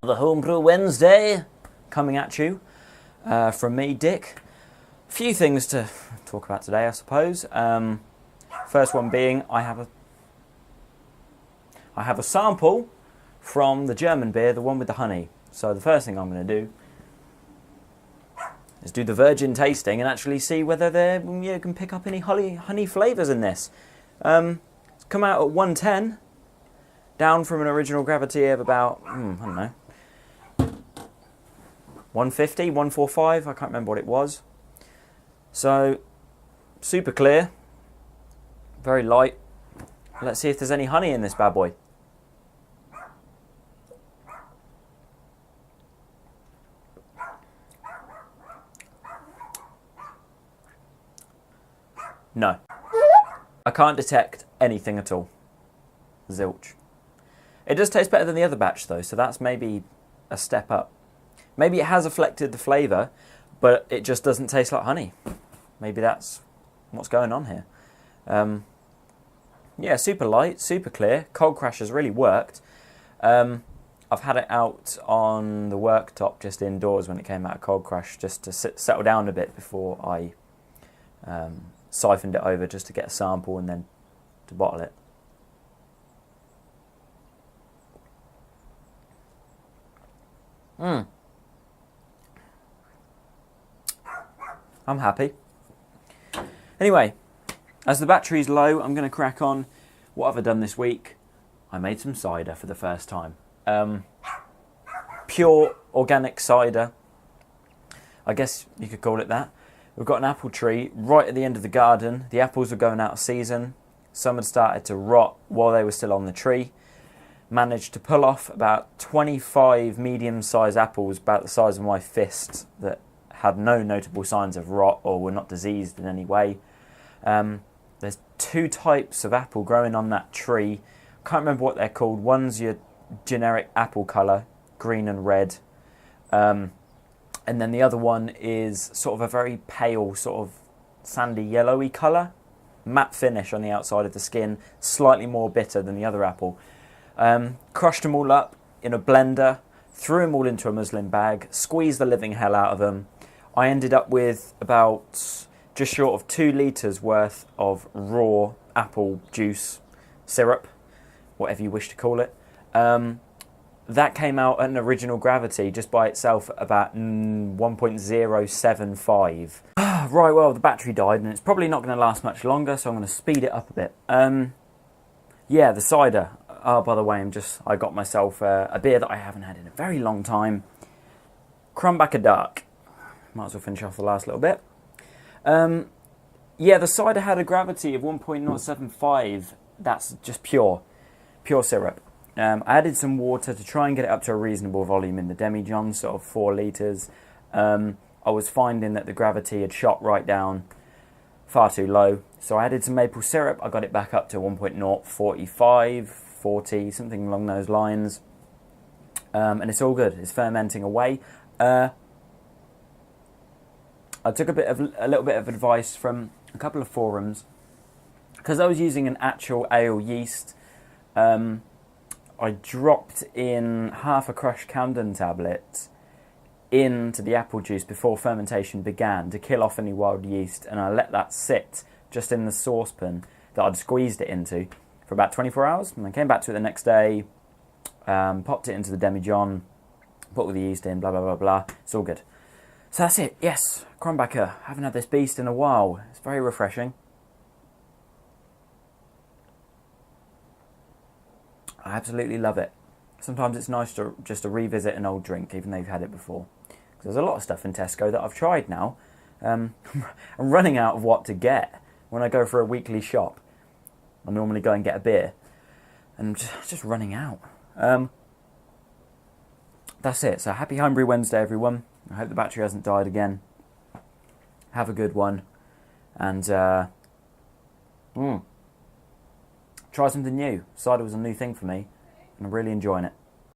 the Homebrew Wednesday coming at you from me, Dick. A few things to talk about today, I suppose. First one being I have a sample from the German beer, the one with the honey. So the first thing I'm going to do is do the virgin tasting and actually see whether you can pick up any honey flavours in this. It's come out at 110, down from an original gravity of about, I don't know, 150, 145, I can't remember what it was. So, super clear, very light. Let's see if there's any honey in this bad boy. No. I can't detect anything at all. Zilch. It does taste better than the other batch though, so that's maybe a step up. Maybe it has affected the flavour, but it just doesn't taste like honey. Maybe that's what's going on here. Yeah, super light, super clear. Cold crash has really worked. I've had it out on the worktop just indoors when it came out of cold crash, just to settle down a bit before I siphoned it over just to get a sample and then to bottle it. I'm happy. Anyway, as the battery's low, I'm going to crack on. What have I done this week? I made some cider for the first time. Pure organic cider. I guess you could call it that. We've got an apple tree right at the end of the garden. The apples were going out of season. Some had started to rot while they were still on the tree. Managed to pull off about 25 medium-sized apples about the size of my fist that had no notable signs of rot or were not diseased in any way. There's two types of apple growing on that tree. Can't remember what they're called. One's your generic apple colour, green and red. And then the other one is sort of a very pale, sort of sandy yellowy colour. Matte finish on the outside of the skin, slightly more bitter than the other apple. Crushed them all up in a blender, threw them all into a muslin bag, squeezed the living hell out of them. I ended up with about just short of 2 litres worth of raw apple juice, syrup, whatever you wish to call it. That came out at an original gravity just by itself at about 1.075. Right, well, the battery died and it's probably not going to last much longer, so I'm going to speed it up a bit. Yeah, the cider. Oh, by the way, I got myself a beer that I haven't had in a very long time. Crumbacker Dark. Might as well finish off the last little bit. Yeah, the cider had a gravity of 1.075. That's just pure syrup. I added some water to try and get it up to a reasonable volume in the demijohn, sort of 4 litres. I was finding that the gravity had shot right down far too low. So I added some maple syrup. I got it back up to 1.045, 40, something along those lines. And it's all good. It's fermenting away. I took a little bit of advice from a couple of forums. Because I was using an actual ale yeast, I dropped in half a crushed Camden tablet into the apple juice before fermentation began to kill off any wild yeast, and I let that sit just in the saucepan that I'd squeezed it into for about 24 hours, and I came back to it the next day, popped it into the demijohn, put all the yeast in, blah, blah, blah, blah. It's all good. So that's it. Yes, Crumbacker. Haven't had this beast in a while. It's very refreshing. I absolutely love it. Sometimes it's nice just to revisit an old drink, even though you've had it before. Because there's a lot of stuff in Tesco that I've tried now. I'm running out of what to get when I go for a weekly shop. I normally go and get a beer. And I'm just running out. That's it. So happy Homebrew Wednesday, everyone. I hope the battery hasn't died again. Have a good one. And try something new. Cider was a new thing for me, and I'm really enjoying it.